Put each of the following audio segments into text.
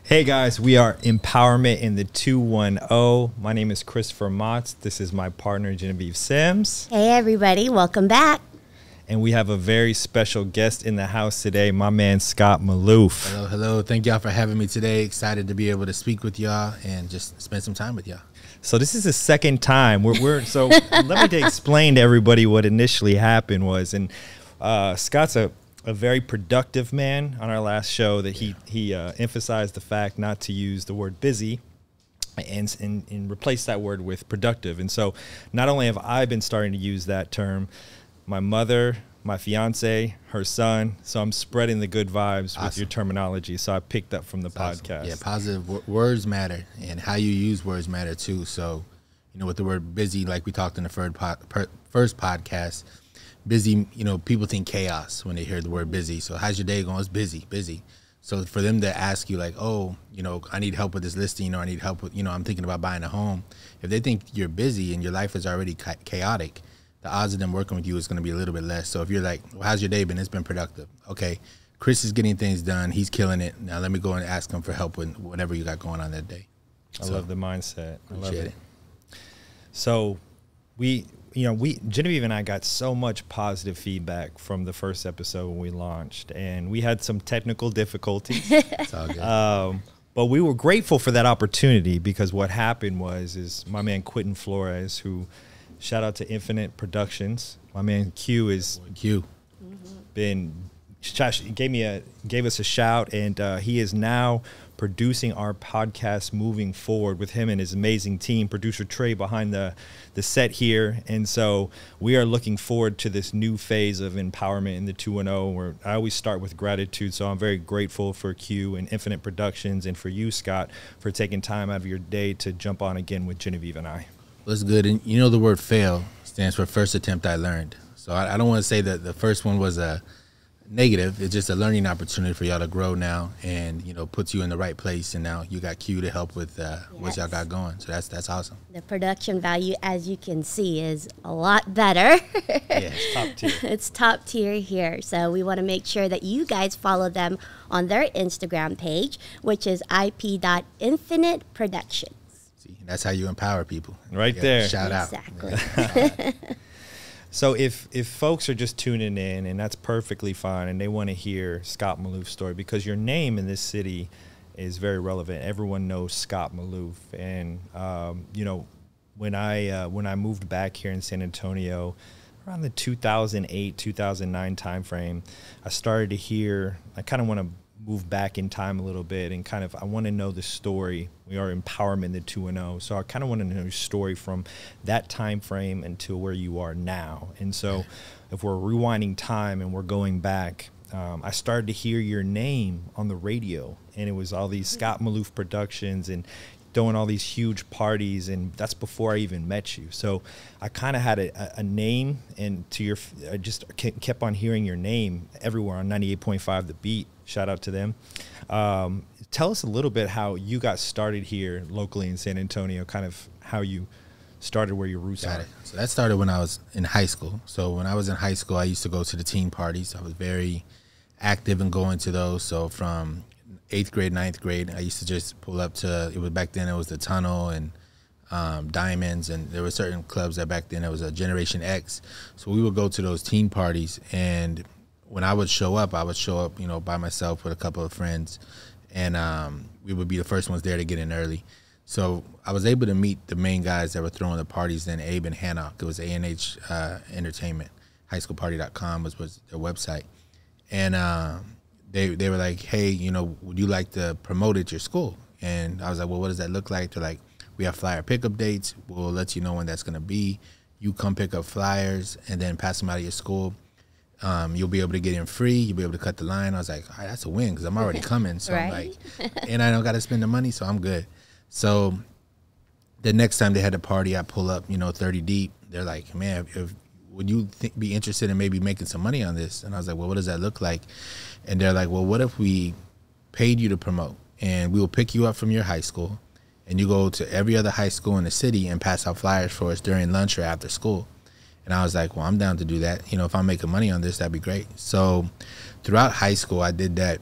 Hey guys, we are Empowerment in the 210. My name is Christopher Motts. This is my partner, Genevieve Sims. Hey everybody, welcome back. And we have a very special guest in the house today, my man Scott Malouff. Hello, hello. Thank y'all for having me today. Excited to be able to speak with y'all and just spend some time with y'all. So this is the second time so let me explain to everybody what initially happened was, and Scott's a very productive man. On our last show that he emphasized the fact not to use the word busy and replace that word with productive. And so not only have I been starting to use that term, my mother, my fiance, her son, so I'm spreading the good vibes with your terminology. So I picked up from the podcast. Yeah, positive words matter, and how you use words matter too. So, you know, with the word busy, like we talked in the first podcast, busy, you know, people think chaos when they hear the word busy. So how's your day going? It's busy, busy. So for them to ask you like, oh, you know, I need help with this listing, or I need help with, you know, I'm thinking about buying a home. If they think you're busy and your life is already chaotic, the odds of them working with you is going to be a little bit less. So if you're like, well, how's your day been? It's been productive. Okay, Chris is getting things done. He's killing it. Now let me go and ask him for help with whatever you got going on that day. I love the mindset. I love it. it. So Genevieve and I got so much positive feedback from the first episode when we launched, and we had some technical difficulties. It's all good. But we were grateful for that opportunity, because what happened was my man Quentin Flores, who, shout out to Infinite Productions, my man Q gave us a shout, and he is now producing our podcast moving forward with him and his amazing team, producer Trey behind the set here. And so we are looking forward to this new phase of empowerment in the 210, where I always start with gratitude. So I'm very grateful for Q and Infinite Productions, and for you, Scott, for taking time out of your day to jump on again with Genevieve and I. That's good. And you know, the word fail stands for first attempt I learned. So I don't want to say that the first one was a negative. It's just a learning opportunity for y'all to grow now, and, you know, puts you in the right place. And now you got Q to help with what y'all got going. So that's awesome. The production value, as you can see, is a lot better. Yeah, it's top tier. It's top tier here. So we want to make sure that you guys follow them on their Instagram page, which is ip.infiniteproductions. See, that's how you empower people. Right there. Shout Exactly. out. So if folks are just tuning in, and that's perfectly fine, and they want to hear Scott Malouff's story, because your name in this city is very relevant. Everyone knows Scott Malouff. And, you know, when I moved back here in San Antonio around the 2008, 2009 timeframe, I started to hear, I kind of want to move back in time a little bit, and kind of, I want to know the story. We are Empowerment the 210, so I kind of want to know your story from that time frame until where you are now. And so if we're rewinding time and we're going back, I started to hear your name on the radio, and it was all these Scott Malouff Productions and throwing all these huge parties, and that's before I even met you. So I kind of had a name, and I just kept on hearing your name everywhere on 98.5 The Beat. Shout out to them. Tell us a little bit how you got started here locally in San Antonio, kind of how you started, where your roots are. So that started when I was in high school. So when I was in high school, I used to go to the teen parties. I was very active in going to those. So from 8th grade, 9th grade, I used to just pull up to, back then it was the Tunnel and Diamonds, and there were certain clubs that back then it was a Generation X. So we would go to those teen parties, and when I would show up, you know, by myself with a couple of friends, and we would be the first ones there to get in early. So I was able to meet the main guys that were throwing the parties then, Abe and Hannock. It was A&H Entertainment. Highschoolparty.com was their website. And they were like, hey, you know, would you like to promote at your school? And I was like, well, what does that look like? They're like, we have flyer pickup dates. We'll let you know when that's going to be. You come pick up flyers and then pass them out of your school. You'll be able to get in free. You'll be able to cut the line. I was like, all right, that's a win, because I'm already coming. So right? I'm like, and I don't got to spend the money, so I'm good. So the next time they had a party, I pull up, you know, 30 deep. They're like, man, would you be interested in maybe making some money on this? And I was like, well, what does that look like? And they're like, well, what if we paid you to promote, and we will pick you up from your high school, and you go to every other high school in the city and pass out flyers for us during lunch or after school. And And I was like, well, I'm down to do that. You know, if I'm making money on this, that'd be great. So throughout high school, I did that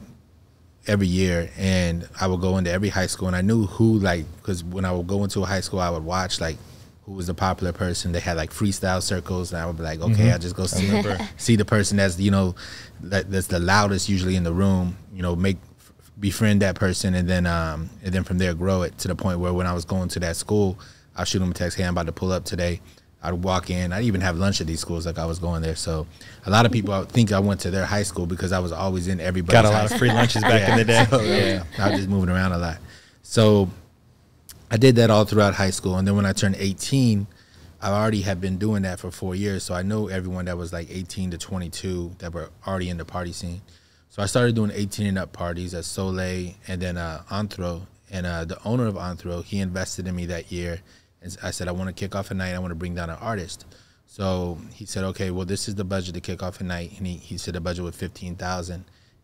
every year, and I would go into every high school, and I knew who, like, because when I would go into a high school, I would watch, like, who was the popular person. They had, like, freestyle circles, and I would be like, okay, I'll just go see the person that's, you know, that's the loudest usually in the room, you know, befriend that person, and then from there grow it to the point where when I was going to that school, I'll shoot them a text, hey, I'm about to pull up today. I'd walk in. I'd even have lunch at these schools like I was going there. So a lot of people think I went to their high school because I was always in everybody's Got a lot of free lunches back in the day. So, yeah, I was just moving around a lot. So I did that all throughout high school. And then when I turned 18, I already had been doing that for 4 years. So I know everyone that was like 18 to 22 that were already in the party scene. So I started doing 18 and up parties at Soleil and then Anthro. And the owner of Anthro, he invested in me that year. And I said, I want to kick off a night. I want to bring down an artist. So he said, okay, well, this is the budget to kick off a night. And he said the budget was $15,000.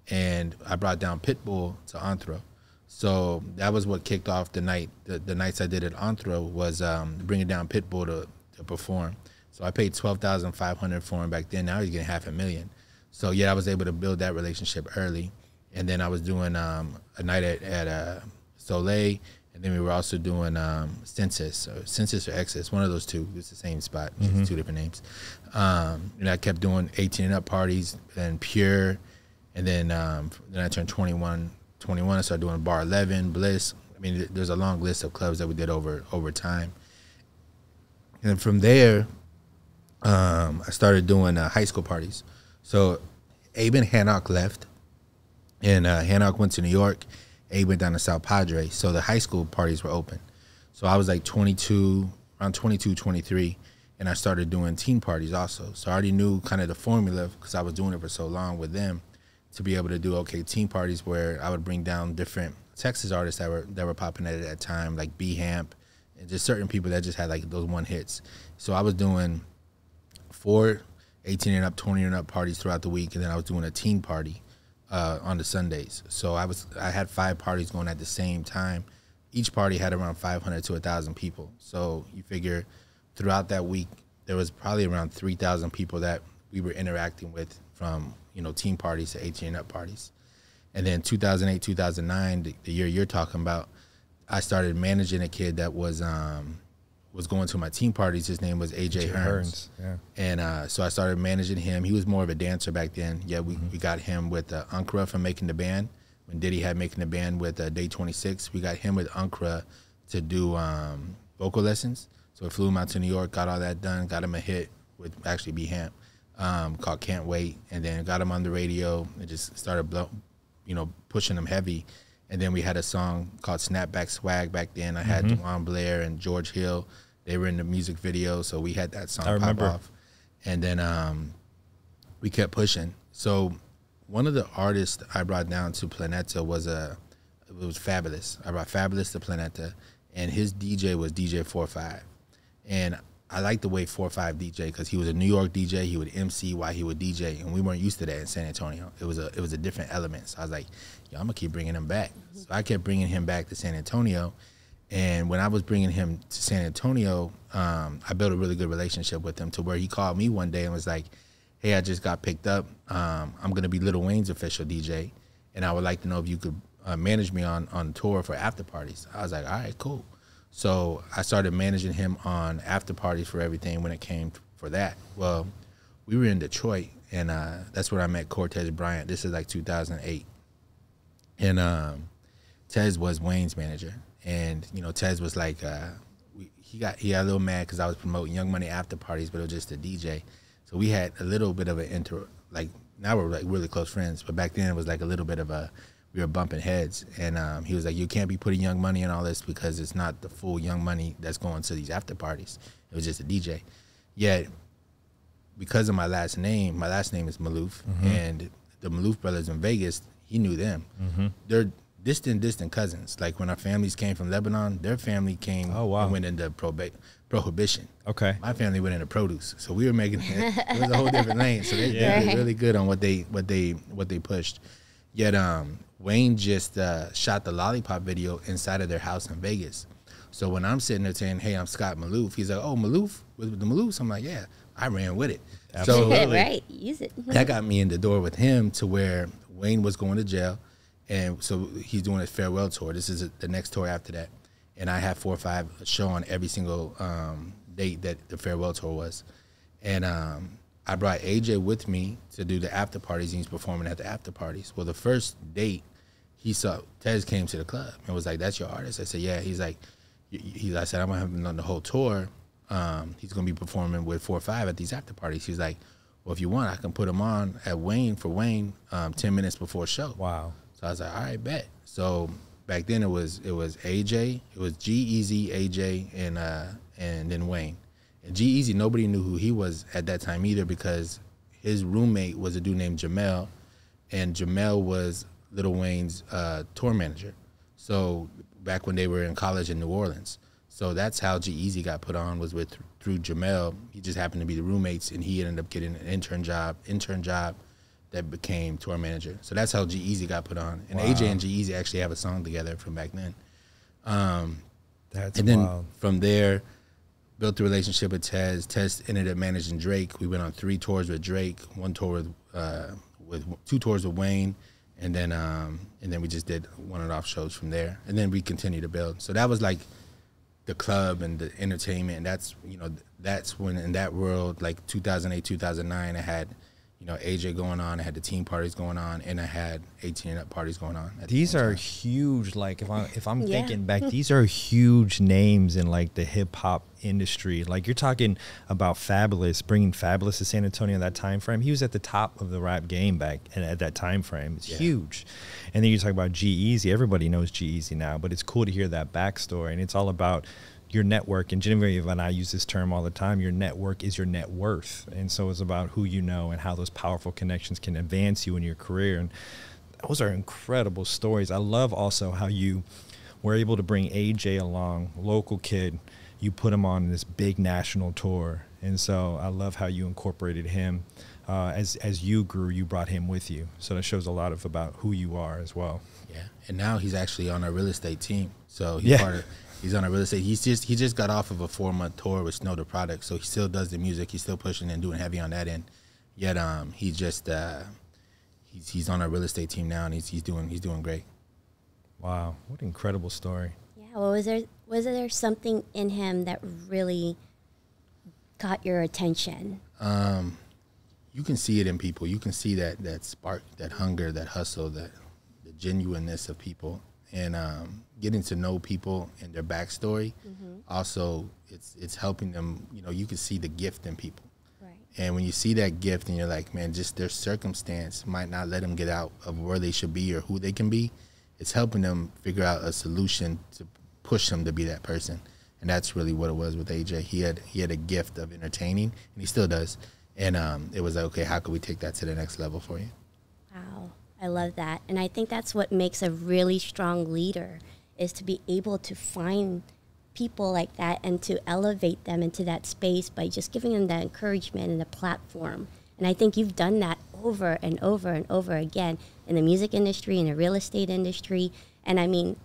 And I brought down Pitbull to Anthro. So that was what kicked off the night. The nights I did at Anthro was bringing down Pitbull to perform. So I paid $12,500 for him back then. Now he's getting $500,000. So yeah, I was able to build that relationship early. And then I was doing a night at Soleil. And then we were also doing Census or Excess, one of those two. It's the same spot, just two different names. And I kept doing 18 and up parties, and Pure, and then I turned 21. I started doing Bar 11, Bliss. I mean, there's a long list of clubs that we did over time. And then from there, I started doing high school parties. So Abe and Hannock left, and Hannock went to New York. Abe went down to South Padre, so the high school parties were open. So I was like 22, around 22, 23, and I started doing teen parties also. So I already knew kind of the formula because I was doing it for so long with them to be able to do, okay, teen parties where I would bring down different Texas artists that were popping at that time, like B-Hamp, and just certain people that just had like those one hits. So I was doing 4 18 and up, 20 and up parties throughout the week, and then I was doing a teen party on the Sundays. So I had 5 parties going at the same time. Each party had around 500 to 1,000 people. So you figure throughout that week, there was probably around 3,000 people that we were interacting with from, you know, teen parties to 18 and up parties. And then 2008, 2009, the year you're talking about, I started managing a kid that was going to my teen parties. His name was AJ Hearns. Yeah. And so I started managing him. He was more of a dancer back then. Yeah, we got him with Ankara from Making the Band. When Diddy had Making the Band with Day 26, we got him with Ankara to do vocal lessons. So I flew him out to New York, got all that done, got him a hit with actually B-Hamp called Can't Wait, and then got him on the radio and just started pushing him heavy. And then we had a song called Snapback Swag back then. I had Juwan Blair and George Hill. They were in the music video, so we had that song pop off. And then we kept pushing. So one of the artists I brought down to Planeta was Fabulous. I brought Fabulous to Planeta, and his DJ was DJ 4-5. And I liked the way 4-5 DJ because he was a New York DJ. He would MC while he would DJ, and we weren't used to that in San Antonio. It was a different element. So I was like, yo, I'm going to keep bringing him back. So I kept bringing him back to San Antonio. And when I was bringing him to San Antonio, I built a really good relationship with him to where he called me one day and was like, hey, I just got picked up. I'm going to be Lil Wayne's official DJ, and I would like to know if you could manage me on tour for after parties. I was like, all right, cool. So I started managing him on after parties for everything when it came for that. Well, we were in Detroit, and that's where I met Cortez Bryant. This is like 2008. And Tez was Wayne's manager. And, you know, Tez was like, he got a little mad because I was promoting Young Money after parties, but it was just a DJ. So we had a little bit of an now we're like really close friends, but back then it was like a little bit of we were bumping heads. And he was like, you can't be putting Young Money in all this because it's not the full Young Money that's going to these after parties. It was just a DJ. Yet, because of my last name is Malouff, and the Malouff brothers in Vegas, he knew them. They're distant cousins. Like when our families came from Lebanon, their family came and went into prohibition. Okay. My family went into produce. So we were making it was a whole different lane. So they did really good on what they pushed. Yet Wayne just shot the Lollipop video inside of their house in Vegas. So when I'm sitting there saying, hey, I'm Scott Malouff, he's like, oh, Malouff? With the Maloufs? I'm like, yeah. I ran with it. Absolutely. So Right, use it. that got me in the door with him to where Wayne was going to jail. And so he's doing his farewell tour. This is the next tour after that. And I have 4 or 5 show on every single date that the farewell tour was. And I brought AJ with me to do the after parties, and he's performing at the after parties. Well, the first date, Tez came to the club and was like, "That's your artist?" I said, "Yeah." He's like, I said, "I'm going to have him on the whole tour. He's going to be performing with 4 or 5 at these after parties." He's like, "Well, if you want, I can put him on at Wayne 10 minutes before show." Wow. So I was like, "All right, bet." So back then it was AJ, it was G-Eazy, AJ, and then Wayne. And G-Eazy, nobody knew who he was at that time either, because his roommate was a dude named Jamel, and Jamel was Lil Wayne's tour manager. So back when they were in college in New Orleans. So that's how G-Eazy got put on, was through Jamel. He just happened to be the roommates, and he ended up getting an intern job that became tour manager. So that's how G-Eazy got put on. And Wow. AJ and G-Eazy actually have a song together from back then. That's And then wild. from there, built a relationship with Tez. Tez ended up managing Drake. We went on 3 tours with Drake, 1 tour with 2 tours with Wayne, and then we just did one-off shows from there. And then we continued to build. So that was like the club and the entertainment. And that's when in that world, like 2008, 2009, I had, AJ going on, I had the team parties going on, and I had 18 and up parties going on. These are huge. Like if I'm Yeah. thinking back, these are huge names in like the hip hop industry. Like you're talking about Fabulous, bringing Fabulous to San Antonio in that time frame. He was at the top of the rap game back at that time frame. It's huge. And then you talk about G-Eazy. Everybody knows G-Eazy now, but it's cool to hear that backstory. And it's all about your network. And Genevieve and I use this term all the time. Your network is your net worth. And so it's about who you know and how those powerful connections can advance you in your career. And those are incredible stories. I love also how you were able to bring AJ along, local kid. You put him on this big national tour. And so I love how you incorporated him. As you grew, you brought him with you. So that shows a lot about who you are as well. Yeah. And now he's actually on our real estate team. So he's on our real estate. He just got off of a 4-month tour with Snow the Product. So he still does the music. He's still pushing and doing heavy on that end. Yet he's on our real estate team now, and he's doing great. Wow, what an incredible story. Yeah, well, was there something in him that really caught your attention? You can see it in people. You can see that spark, that hunger, that hustle, the genuineness of people. And getting to know people and their backstory, also it's helping them. You can see the gift in people. Right. And when you see that gift, and you're like, man, just their circumstance might not let them get out of where they should be or who they can be. It's helping them figure out a solution to push them to be that person. And that's really what it was with AJ. He had a gift of entertaining, and he still does. And it was like, okay, how can we take that to the next level for you? Wow, I love that. And I think that's what makes a really strong leader, is to be able to find people like that and to elevate them into that space by just giving them that encouragement and a platform. And I think you've done that over and over and over again in the music industry, in the real estate industry. And I mean,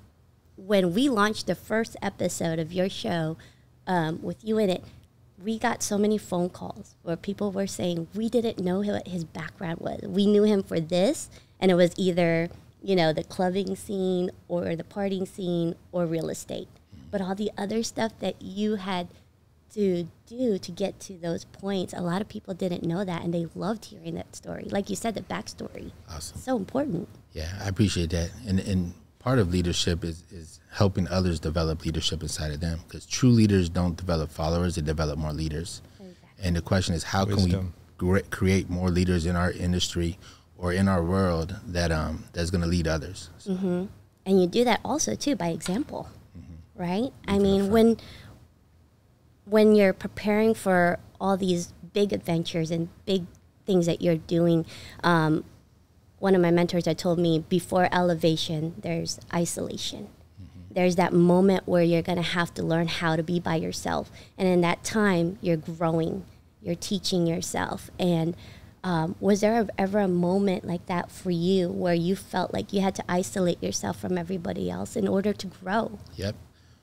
when we launched the first episode of your show with you in it, we got so many phone calls where people were saying, we didn't know what his background was. We knew him for this, and it was either, the clubbing scene or the partying scene or real estate. But all the other stuff that you had to do to get to those points, a lot of people didn't know that, and they loved hearing that story. Like you said, the backstory. Awesome. So important. Yeah, I appreciate that. And part of leadership is helping others develop leadership inside of them, because true leaders don't develop followers, they develop more leaders. Exactly. And the question is, how can we create more leaders in our industry or in our world that's going to lead others? So. Mm-hmm. And you do that also, too, by example, right? I mean, when you're preparing for all these big adventures and big things that you're doing, one of my mentors had told me, before elevation, there's isolation. There's that moment where you're going to have to learn how to be by yourself. And in that time, you're growing, you're teaching yourself. And was there ever a moment like that for you where you felt like you had to isolate yourself from everybody else in order to grow? Yep.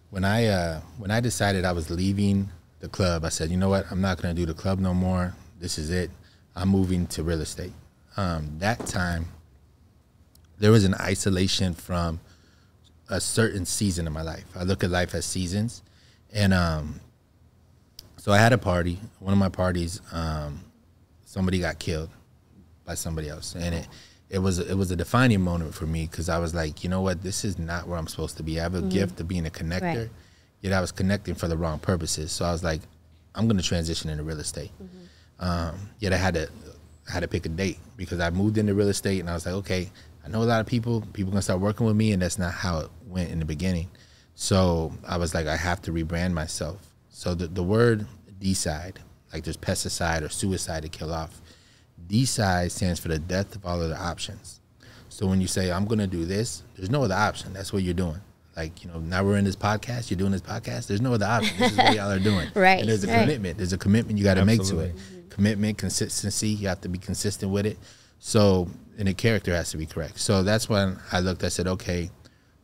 When I decided I was leaving the club. I said, you know what? I'm not going to do the club no more. This is it. I'm moving to real estate. That time, there was an isolation from a certain season of my life. I look at life as seasons. And so I had a party. One of my parties, somebody got killed by somebody else. And it was a defining moment for me, because I was like, you know what? This is not where I'm supposed to be. I have a gift of being a connector, yet I was connecting for the wrong purposes. So I was like, I'm going to transition into real estate. Yet I had to pick a date, because I moved into real estate and I was like, okay, I know a lot of people gonna start working with me, and that's not how it went in the beginning. So I was like, I have to rebrand myself. So the word decide, like there's pesticide or suicide to kill off. Decide stands for the death of all other options. So when you say, I'm gonna do this, there's no other option. That's what you're doing. Like, you know, now we're in this podcast, you're doing this podcast, there's no other option. This is what y'all are doing. Right. And there's a commitment. There's a commitment you got to make to it. Commitment, consistency, you have to be consistent with it. So, and the character has to be correct. So that's when I looked, I said, okay,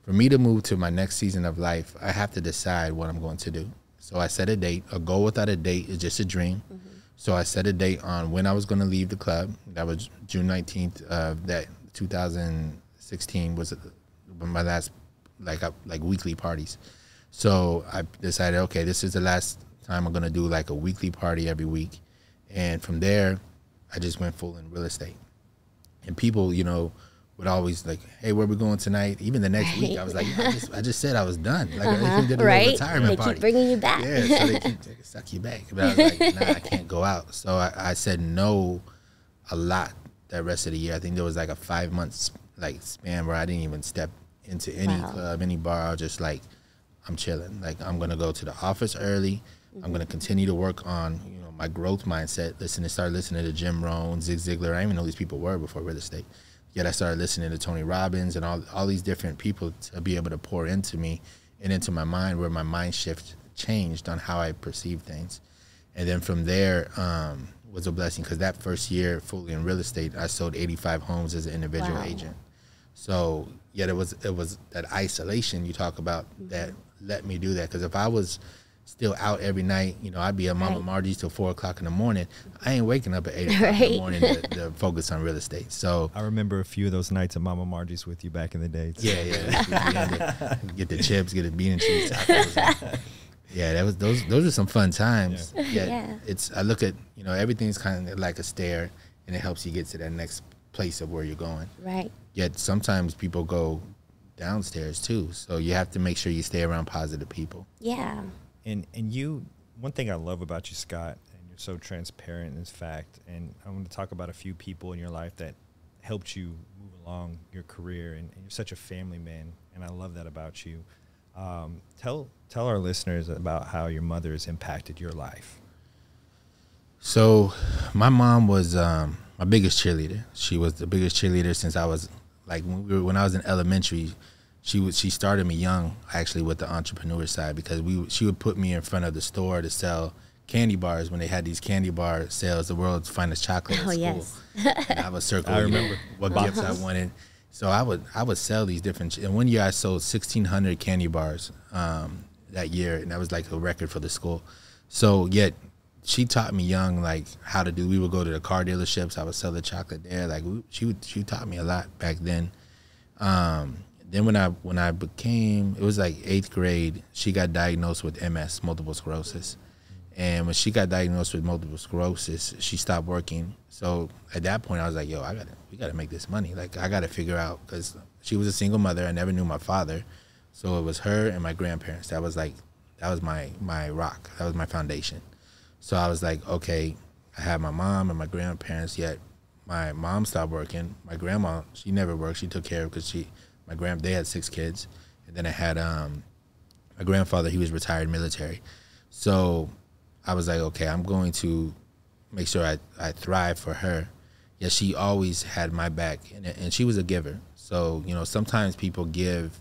for me to move to my next season of life, I have to decide what I'm going to do. So I set a date. A goal without a date is just a dream. So I set a date on when I was going to leave the club. That was June 19th of that 2016 was my last like weekly parties. So I decided, okay, this is the last time I'm going to do like a weekly party every week. And from there, I just went full in real estate. And people, you know, would always like, hey, where we going tonight? Even the next week, I was like, I just said I was done. Like, I even did a little retirement party. They keep bringing you back. Yeah, so they keep suck you back. But I was like, nah, I can't go out. So I said no a lot that rest of the year. I think there was like a 5 months like span where I didn't even step into any club, any bar. I was just like, I'm chilling. Like, I'm gonna go to the office early. I'm gonna continue to work on, you know, my growth mindset. Start listening to Jim Rohn, Zig Ziglar. I didn't even know these people were before real estate. Yet I started listening to Tony Robbins and all these different people to be able to pour into me and into my mind, where my mind shift changed on how I perceive things. And then from there was a blessing, because that first year fully in real estate, I sold 85 homes as an individual agent. So yet it was that isolation you talk about that let me do that. Because if I was still out every night, you know, I'd be at Mama Margie's till 4 o'clock in the morning. I ain't waking up at 8 o'clock in the morning to focus on real estate. So I remember a few of those nights at Mama Margie's with you back in the day. Yeah. Get the chips, get the bean and cheese tacos. Yeah, that was those are some fun times. Yeah. I look at, you know, everything's kind of like a stair, and it helps you get to that next place of where you're going. Right. Yet sometimes people go downstairs too. So you have to make sure you stay around positive people. Yeah. And you, one thing I love about you, Scott, and you're so transparent in this fact, and I want to talk about a few people in your life that helped you move along your career, and you're such a family man, and I love that about you. Tell our listeners about how your mother has impacted your life. So my mom was my biggest cheerleader. She was the biggest cheerleader since I was like when I was in elementary. She started me young, actually, with the entrepreneur side, because she would put me in front of the store to sell candy bars when they had these candy bar sales, the world's finest chocolate at school. Yes. And I would circle, I remember what gifts I wanted. So I would sell these different. And one year I sold 1,600 candy bars that year, and that was like a record for the school. So yet she taught me young, like how to do. We would go to the car dealerships. I would sell the chocolate there. Like she taught me a lot back then. Then when I became, it was like 8th grade, she got diagnosed with MS, multiple sclerosis. And when she got diagnosed with multiple sclerosis, she stopped working. So at that point, I was like, yo, we gotta make this money. Like, I gotta figure out, because she was a single mother. I never knew my father. So it was her and my grandparents. That was my rock. That was my foundation. So I was like, okay, I have my mom and my grandparents, yet my mom stopped working. My grandma, she never worked. She took care of, because they had 6 kids. And then I had my grandfather, he was retired military. So I was like, okay, I'm going to make sure I thrive for her. Yeah, she always had my back, and she was a giver. So, you know, sometimes people give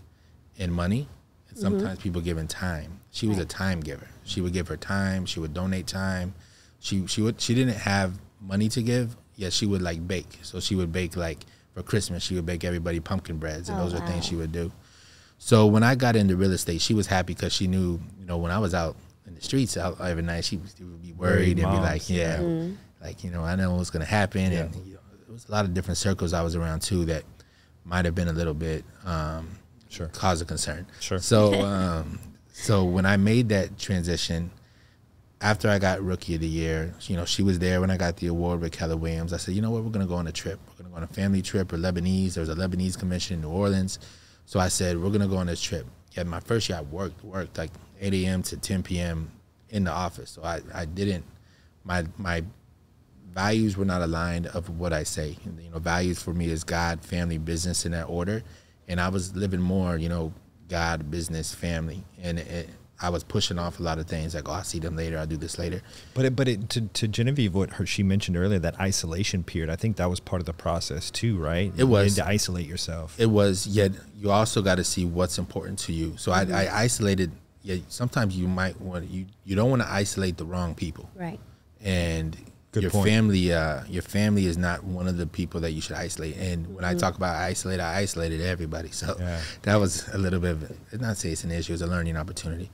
in money, and sometimes people give in time. She was a time giver. She would give her time. She would donate time. She didn't have money to give, yet she would like bake. So she would bake, like for Christmas, she would bake everybody pumpkin breads, and those are things she would do. So when I got into real estate, she was happy, because she knew, you know, when I was out in the streets out every night, she would be worried and be like, yeah, like, you know, I know what's going to happen. Yeah. And you know, there was a lot of different circles I was around too that might have been a little bit cause of concern. Sure. So, so when I made that transition, after I got Rookie of the Year, you know, she was there when I got the award with Keller Williams. I said, you know what, we're going to go on a trip. We're going to go on a family trip. We're Lebanese. There was a Lebanese convention in New Orleans. So I said, we're going to go on this trip. Yeah, my first year I worked like 8 a.m. to 10 p.m. in the office. So I didn't, my values were not aligned of what I say. You know, values for me is God, family, business in that order. And I was living more, you know, God, business, family. And I was pushing off a lot of things like, oh, I'll see them later. I'll do this later. But to Genevieve, what she mentioned earlier, that isolation period, I think that was part of the process too, right? It was. You had to isolate yourself. It was, yet you also got to see what's important to you. So I isolated, yeah, sometimes you might want, you don't want to isolate the wrong people. Right. And Good your point. family is not one of the people that you should isolate. And when I talk about isolate, I isolated everybody. So that was a little bit of, it's not to say it's an issue, it's a learning opportunity.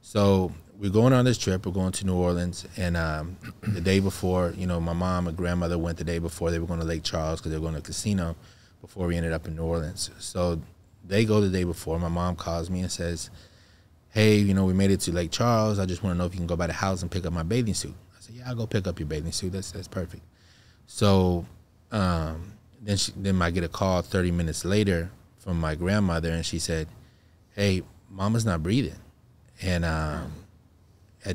So we're going on this trip. We're going to New Orleans, and the day before, you know, my mom and grandmother went the day before. They were going to Lake Charles because they were going to a casino before we ended up in New Orleans. So they go the day before. My mom calls me and says, hey, you know, we made it to Lake Charles. I just want to know if you can go by the house and pick up my bathing suit. I said, yeah, I'll go pick up your bathing suit. That's perfect. So then I get a call 30 minutes later from my grandmother, and she said, hey, Mama's not breathing. And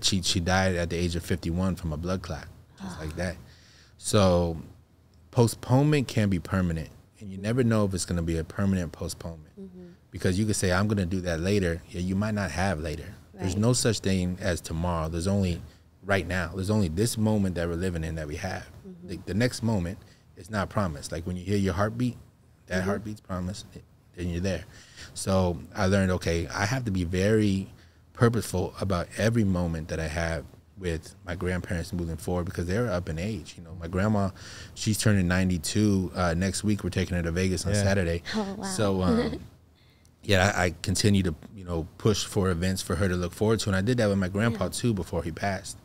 she died at the age of 51 from a blood clot, just like that. So postponement can be permanent, and you never know if it's going to be a permanent postponement, because you could say, I'm going to do that later. Yeah, you might not have later. Right. There's no such thing as tomorrow. There's only right now. There's only this moment that we're living in that we have. The next moment is not promised. Like when you hear your heartbeat, that heartbeat's promised, then you're there. So I learned, okay, I have to be very purposeful about every moment that I have with my grandparents moving forward, because they're up in age. You know, my grandma, she's turning 92 next week. We're taking her to Vegas on Saturday. Oh, wow. So yeah, I continue to, you know, push for events for her to look forward to, and I did that with my grandpa too before he passed.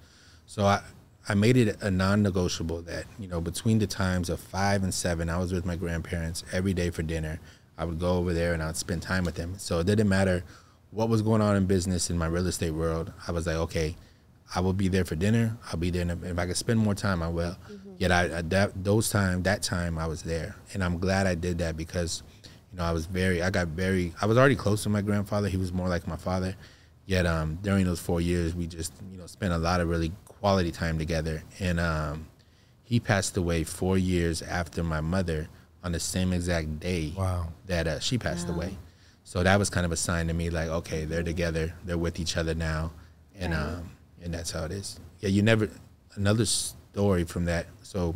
So I made it a non-negotiable that, you know, between the times of 5 and 7, I was with my grandparents every day for dinner. I would go over there and I'd spend time with them. So it didn't matter what was going on in business in my real estate world. I was like, okay, I will be there for dinner. I'll be there. If I could spend more time, I will. Yet that time I was there. And I'm glad I did that, because, you know, I was already close to my grandfather. He was more like my father. Yet during those 4 years, we just, you know, spent a lot of really quality time together. And he passed away 4 years after my mother on the same exact day that she passed away. So that was kind of a sign to me, like, okay, they're together, they're with each other now, and that's how it is. Yeah, another story from that. So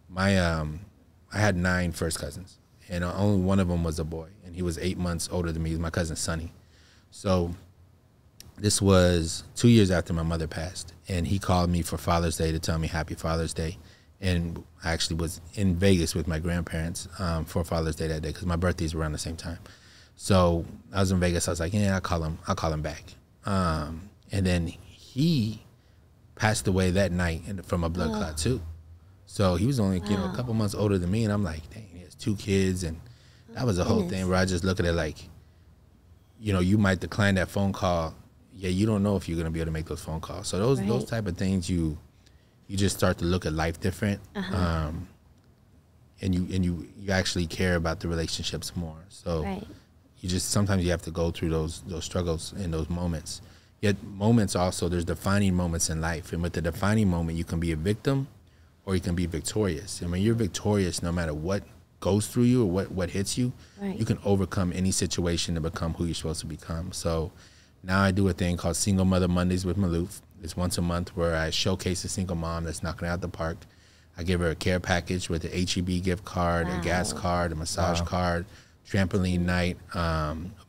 my I had 9 first cousins, and only one of them was a boy, and he was 8 months older than me. He was my cousin Sonny. So this was 2 years after my mother passed, and he called me for Father's Day to tell me Happy Father's Day. And I actually was in Vegas with my grandparents for Father's Day that day, because my birthdays were around the same time. So I was in Vegas. I was like, yeah, I'll call him back. And then he passed away that night from a blood clot too. So he was only, you know, a couple months older than me. And I'm like, dang, he has 2 kids. And that was a whole thing where I just look at it like, you know, you might decline that phone call. Yeah, you don't know if you're going to be able to make those phone calls. So those type of things, you just start to look at life different. And you actually care about the relationships more. So sometimes you have to go through those struggles and those moments. Yet moments also, there's defining moments in life. And with the defining moment, you can be a victim or you can be victorious. And when you're victorious, no matter what goes through you or what hits you, you can overcome any situation to become who you're supposed to become. So now I do a thing called Single Mother Mondays with Malouff. It's once a month where I showcase a single mom that's knocking it out the park. I give her a care package with an HEB gift card, a gas card, a massage card, trampoline night,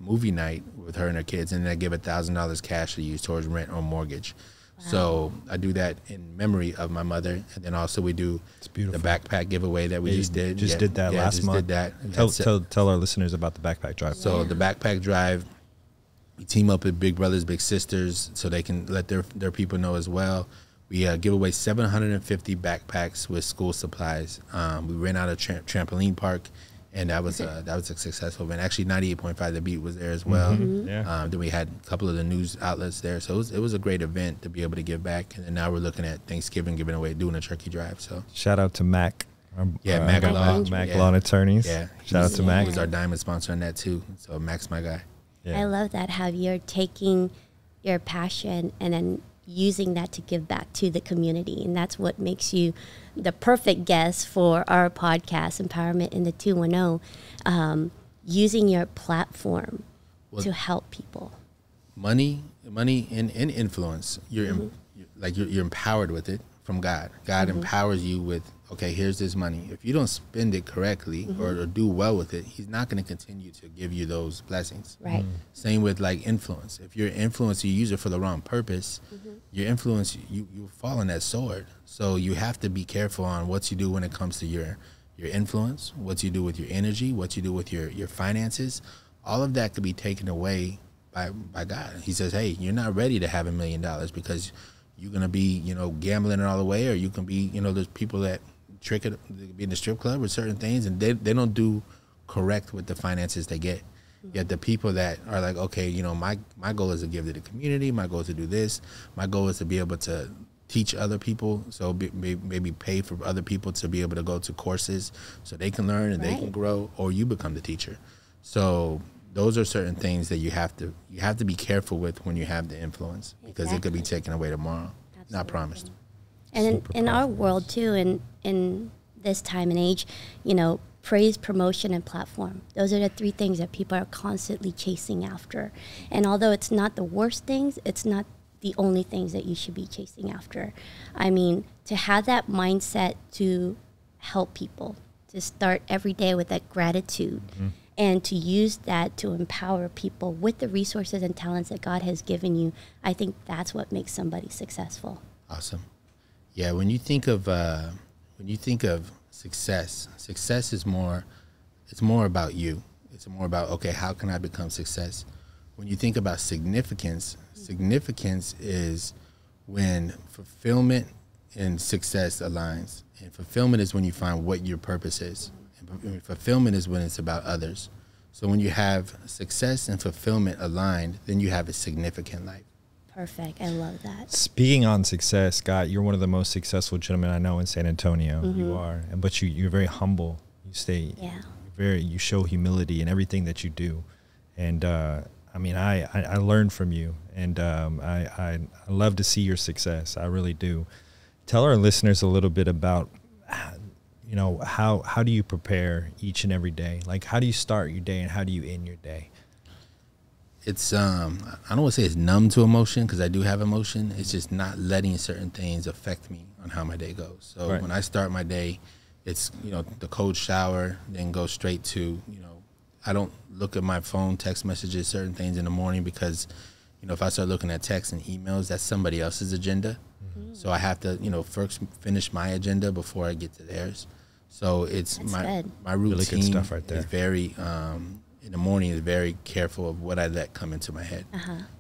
movie night with her and her kids, and then I give $1,000 cash to use towards rent or mortgage. So I do that in memory of my mother, and then also we do the backpack giveaway that we just did. Did that last month. Did that. Tell our listeners about the backpack drive. So the backpack drive, We team up with Big Brothers Big Sisters so they can let their people know as well. We give away 750 backpacks with school supplies. We ran out of trampoline park, and that was a successful event. Actually, 98.5 The Beat was there as well. Then we had a couple of the news outlets there, so it was a great event to be able to give back. And then now we're looking at Thanksgiving, doing a turkey drive. So shout out to Mac. Mac Law. Mac Law and Attorneys. Yeah, shout out to Mac. He was our diamond sponsor on that too. So Mac's my guy. I love that, how you're taking your passion and then using that to give back to the community. And that's what makes you the perfect guest for our podcast, Empowerment in the 210, using your platform to help people. Money and influence. You're empowered with it from God. God empowers you with, okay, here's this money. If you don't spend it correctly or do well with it, he's not going to continue to give you those blessings. Right. Same with like influence. If your influence, you use it for the wrong purpose, your influence, you fall on that sword. So you have to be careful on what you do when it comes to your influence, what you do with your energy, what you do with your finances. All of that could be taken away by God. He says, hey, you're not ready to have $1 million because you're going to be, gambling it all away, or you can be, there's people that trick it, be in the strip club or certain things, and they don't do correct with the finances they get. Yet the people that are like, okay, my goal is to give to the community, my goal is to do this, my goal is to be able to teach other people, so maybe pay for other people to be able to go to courses so they can learn and they can grow, or you become the teacher. So those are certain things that you have to be careful with when you have the influence, because it could be taken away tomorrow. Absolutely. Not promised. And in our world too, in this time and age, praise, promotion, and platform. Those are the three things that people are constantly chasing after. And although it's not the worst things, it's not the only things that you should be chasing after. I mean, to have that mindset to help people, to start every day with that gratitude, and to use that to empower people with the resources and talents that God has given you, I think that's what makes somebody successful. Awesome. Yeah, when you think of success is more about you. It's more about, okay, how can I become success? When you think about significance is when fulfillment and success aligns. And fulfillment is when you find what your purpose is. And fulfillment is when it's about others. So when you have success and fulfillment aligned, then you have a significant life. Perfect. I love that. Speaking on success, Scott, you're one of the most successful gentlemen I know in San Antonio. You are, but you're very humble. You show humility in everything that you do, and I learned from you, and I love to see your success. I really do. Tell our listeners a little bit about, how do you prepare each and every day? Like, how do you start your day and how do you end your day? It's I don't want to say it's numb to emotion, because I do have emotion. It's just not letting certain things affect me on how my day goes. So when I start my day, it's the cold shower, then go straight to I don't look at my phone, text messages, certain things in the morning, because if I start looking at texts and emails, that's somebody else's agenda. So I have to first finish my agenda before I get to theirs. So it's my routine. Really good stuff right there. Is very in the morning is very careful of what I let come into my head.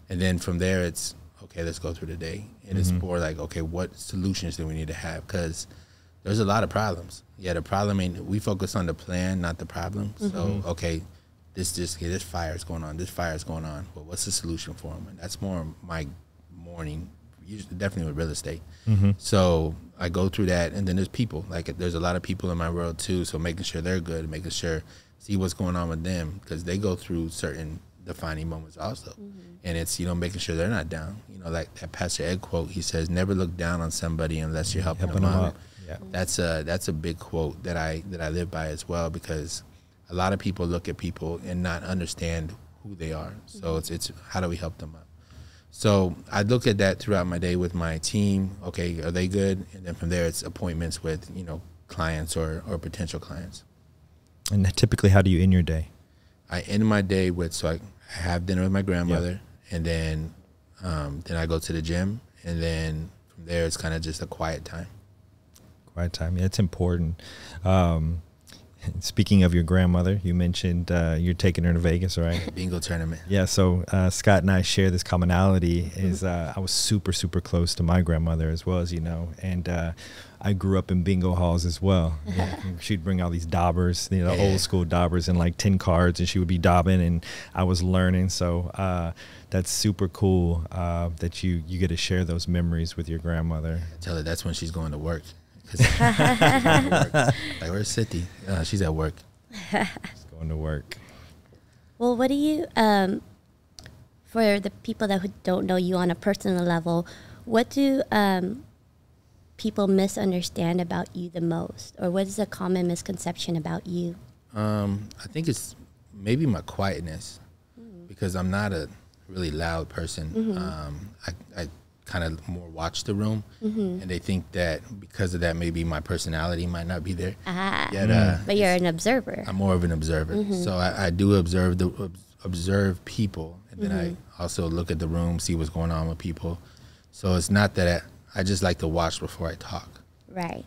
And then from there, it's, okay, let's go through the day. And it's more like, okay, what solutions do we need to have? Because there's a lot of problems. Yeah, the problem we focus on the plan, not the problem. So, okay, this fire is going on. This fire is going on. But what's the solution for them? And that's more my morning, usually, definitely with real estate. So I go through that, and then there's people. Like, there's a lot of people in my world too. So making sure they're good, making sure, see what's going on with them, because they go through certain defining moments also. And it's, making sure they're not down. Like that Pastor Ed quote, he says, never look down on somebody unless you're helping them up. Yeah. That's a big quote that I live by as well, because a lot of people look at people and not understand who they are. So it's how do we help them up? So I look at that throughout my day with my team. Okay, are they good? And then from there, it's appointments with clients or potential clients. And typically, how do you end your day? I end my day with, I have dinner with my grandmother, and then I go to the gym, and then from there it's kind of just a quiet time. Quiet time, yeah, it's important. Speaking of your grandmother, you mentioned you're taking her to Vegas, right? Bingo tournament. Yeah, so Scott and I share this commonality. Is I was super, super close to my grandmother as well, as you know, and I grew up in bingo halls as well. Yeah, she'd bring all these daubers, you know, old school daubers and like 10 cards, and she would be daubing, and I was learning. So that's super cool that you get to share those memories with your grandmother. I tell her that's when she's going to work. Like, where's City? She's at work. She's going to work. Well, what do you, for the people that don't know you on a personal level, what do people misunderstand about you the most? Or what is a common misconception about you? I think it's maybe my quietness, because I'm not a really loud person. I kind of more watch the room, and they think that because of that, maybe my personality might not be there. But you're an observer. I'm more of an observer, so I do observe people, and then I also look at the room, see what's going on with people. So it's not that I just like to watch before I talk. Right.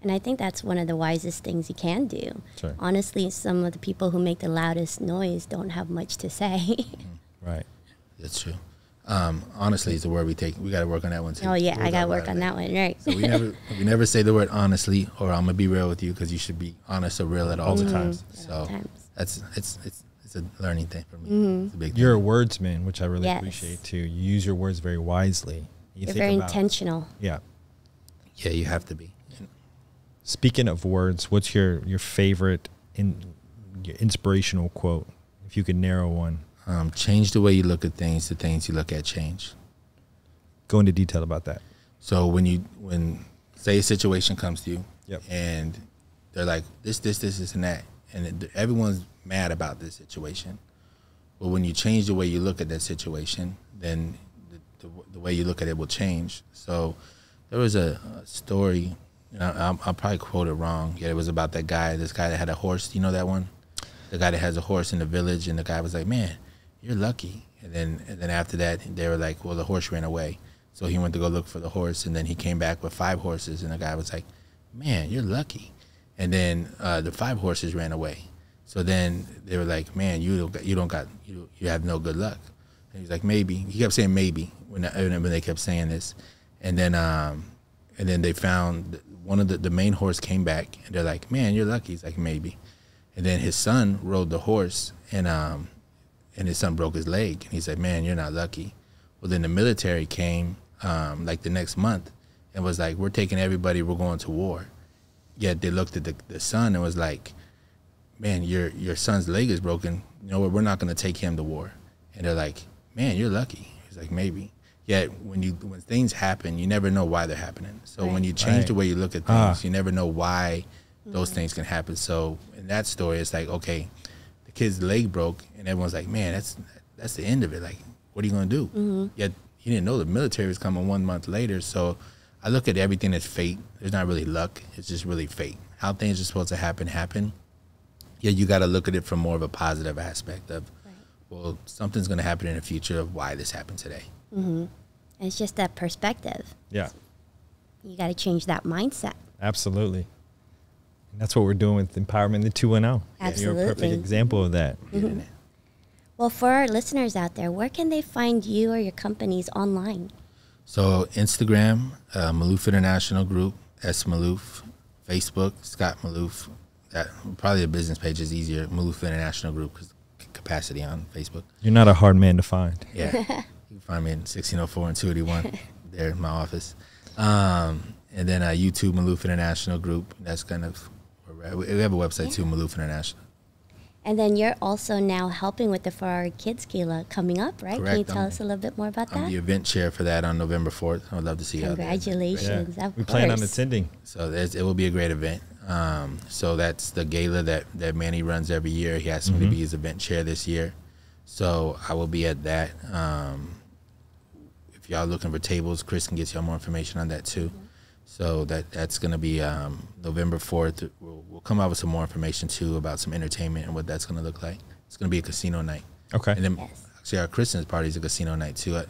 And I think that's one of the wisest things you can do. Sure. Honestly, some of the people who make the loudest noise don't have much to say. Right. That's true. Honestly is the word we take. We got to work on that one too. Oh yeah, I got to work on that one. Right. So we never say the word honestly, or I'm gonna be real with you, because you should be honest or real at all the times. So it's a learning thing for me. It's a big thing. You're a wordsman, which I really appreciate too. You use your words very wisely. You're very intentional. Yeah. Yeah, you have to be. Speaking of words, what's your favorite your inspirational quote, if you could narrow one? Change the way you look at things. The things you look at change. Go into detail about that. So when say a situation comes to you, and they're like this, and that, and everyone's mad about this situation. But when you change the way you look at that situation, then the way you look at it will change. So there was a story, and I'll probably quote it wrong. Yeah, it was about this guy that had a horse. You know that one? The guy that has a horse in the village, and the guy was like, "Man, you're lucky." And then after that, they were like, "Well, the horse ran away." So he went to go look for the horse, and then he came back with 5 horses, and the guy was like, "Man, you're lucky." And then the 5 horses ran away. So then they were like, "Man, you have no good luck." And he's like, "Maybe." He kept saying maybe when they kept saying this, and then they found one of the main horse came back, and they're like, "Man, you're lucky." He's like, "Maybe." And then his son rode the horse, and his son broke his leg, and he said, "Man, you're not lucky." Well, then the military came like the next month and was like, "We're taking everybody, we're going to war." Yet they looked at the son and was like, "Man, your son's leg is broken. You know what? We're not going to take him to war." And they're like, "Man, you're lucky." He's like, "Maybe." Yet when things happen, you never know why they're happening. So when you change the way you look at things, you never know why those things can happen. So in that story, it's like, okay, the kid's leg broke, and everyone's like, "Man, that's the end of it. Like, what are you going to do?" Yet he didn't know the military was coming 1 month later. So I look at everything as fate. There's not really luck. It's just really fate. How things are supposed to happen. Yeah, you got to look at it from more of a positive aspect of, well, something's going to happen in the future of why this happened today. And it's just that perspective. Yeah. You got to change that mindset. Absolutely. And that's what we're doing with Empowerment the 2.0. Absolutely. You're a perfect example of that. Well, for our listeners out there, where can they find you or your companies online? So Instagram, Malouff International Group, S. Malouff. Facebook, Scott Malouff. That probably the business page is easier. Malouff International Group, because capacity on Facebook. You're not a hard man to find. Yeah. You can find me in 1604 and 281 there in my office. And then YouTube, Malouff International Group. That's kind of, we have a website too, Malouff International. And then you're also now helping with the Ferrari Kids Gala coming up, right? Correct. Can you tell us a little bit more about that? I'm the event chair for that on November 4th. I'd love to see you out there. Congratulations. Yeah. Of We course. plan on attending. So it will be a great event. So that's the gala that Manny runs every year. He asked me to be his event chair this year. So I will be at that. If y'all looking for tables, Chris can get y'all more information on that too. So that's going to be November 4th. We'll come out with some more information too about some entertainment and what that's going to look like. It's going to be a casino night. Okay. And then actually our Christmas party is a casino night too.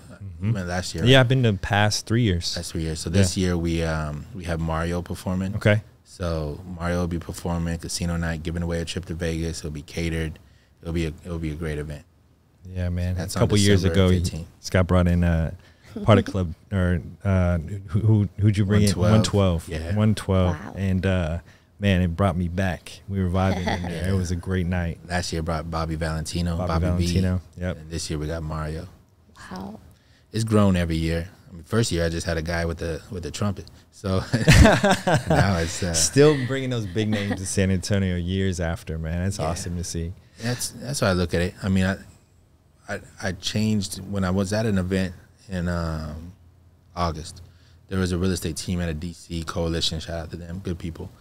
We went last year. Yeah, I've been the past 3 years. Last 3 years. So this year we have Mario performing. Okay. So Mario will be performing casino night, giving away a trip to Vegas. It'll be catered. It'll be a great event. Yeah, man. That's a couple years ago, 15th. Scott brought in Party Club, or who'd you bring 112. in? 112. Yeah. 112. Wow. And man, it brought me back. We were vibing in there. It was a great night. Last year brought Bobby Valentino, Bobby Valentino. B. Yep. And this year we got Mario. Wow. It's grown every year. I mean, first year I just had a guy with the trumpet. So now it's still bringing those big names to San Antonio years after, man. It's awesome to see. That's how I look at it. I mean, I changed when I was at an event in August. There was a real estate team at a DC coalition. Shout out to them, good people.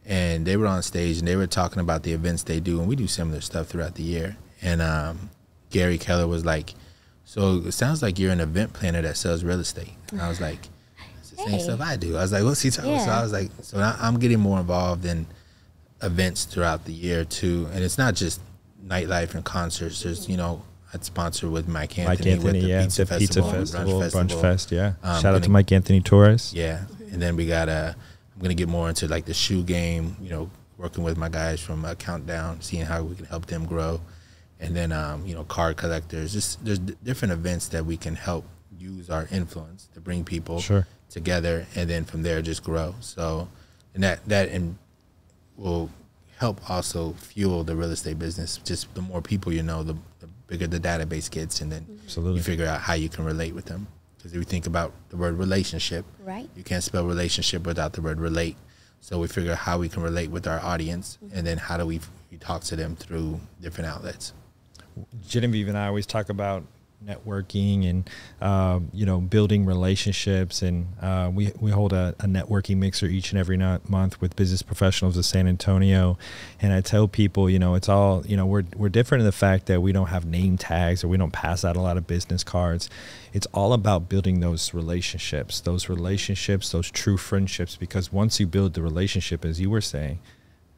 And they were on stage and they were talking about the events they do, and we do similar stuff throughout the year. And Gary Keller was like, "So it sounds like you're an event planner that sells real estate." And I was like, "It's the same stuff I do." I was like, "What's he talking about?" So I was like, "So now I'm getting more involved in events throughout the year too, and it's not just nightlife and concerts. There's I'd sponsor with Mike Anthony with the Pizza Festival, Brunch Fest. Yeah, shout out to Mike Anthony Torres. Yeah, and then we got I'm gonna get more into like the shoe game. Working with my guys from Countdown, seeing how we can help them grow, and then card collectors. Just there's different events that we can help use our influence to bring people together, and then from there just grow. So, and that will help also fuel the real estate business. Just the more people the bigger the database gets, and then you figure out how you can relate with them. Because if you think about the word relationship, you can't spell relationship without the word relate. So we figure out how we can relate with our audience, and then how do we talk to them through different outlets. Genevieve and I always talk about networking and building relationships, and we hold a networking mixer each and every month with business professionals of San Antonio. And I tell people, it's all, we're different in the fact that we don't have name tags, or we don't pass out a lot of business cards. It's all about building those relationships, those true friendships, because once you build the relationship, as you were saying,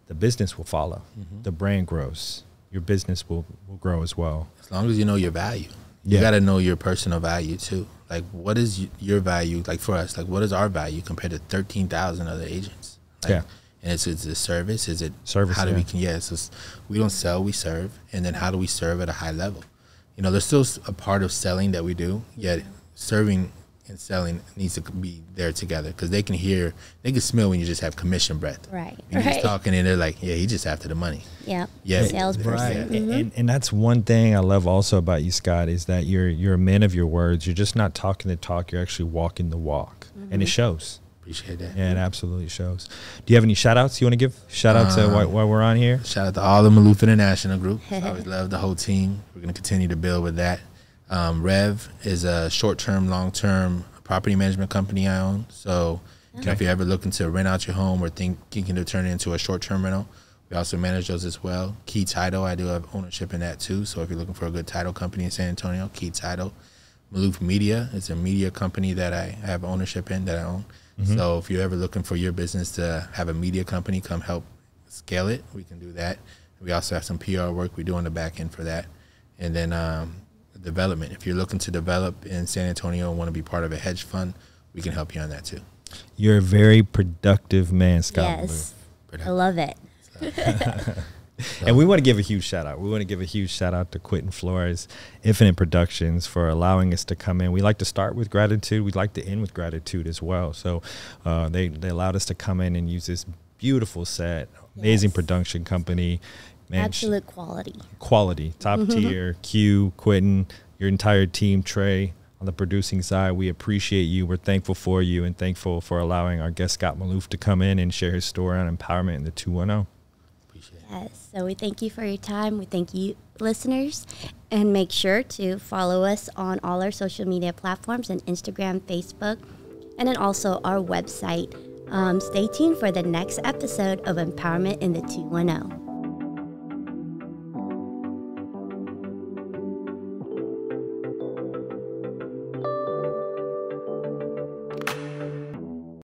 the business will follow. The brand grows, your business will grow as well. As long as you know your value. You got to know your personal value too. Like, what is your value? Like for us, like what is our value compared to 13,000 other agents? And it's a service. Is it service? How do we don't sell, we serve. And then how do we serve at a high level? There's still a part of selling that we do, yet serving and selling needs to be there together, because they can smell when you just have commission breath. Right. You're just talking and they're like, yeah, he just after the money. Yeah. Right. Salesperson. And that's one thing I love also about you, Scott, is that you're a man of your words. You're just not talking the talk. You're actually walking the walk. And it shows. Appreciate that. Yeah, it absolutely shows. Do you have any shout outs you want to give? Shout out to while we're on here? Shout out to all the Malouff International group. I always love the whole team. We're going to continue to build with that. Rev is a short-term, long-term property management company I own. So if you're ever looking to rent out your home or thinking to turn it into a short-term rental, we also manage those as well. Key Title, I do have ownership in that too. So if you're looking for a good title company in San Antonio, Key Title. Malouff Media is a media company that I have ownership in, that I own. So if you're ever looking for your business to have a media company, come help scale it, we can do that. We also have some PR work we do on the back end for that. And then development. If you're looking to develop in San Antonio and want to be part of a hedge fund, we can help you on that too. You're a very productive man, Scott. Yes, I love it. And we want to give a huge shout out. We want to give a huge shout out to Quentin Flores, Infinite Productions, for allowing us to come in. We like to start with gratitude. We'd like to end with gratitude as well. So they allowed us to come in and use this beautiful set, amazing production company. Man, absolute quality. Quality, top tier. Q, Quentin, your entire team, Trey, on the producing side. We appreciate you. We're thankful for you, and thankful for allowing our guest Scott Malouff to come in and share his story on empowerment in the 210. Yes, so we thank you for your time. We thank you, listeners, and make sure to follow us on all our social media platforms, and Instagram, Facebook, and then also our website. Stay tuned for the next episode of Empowerment in the 210.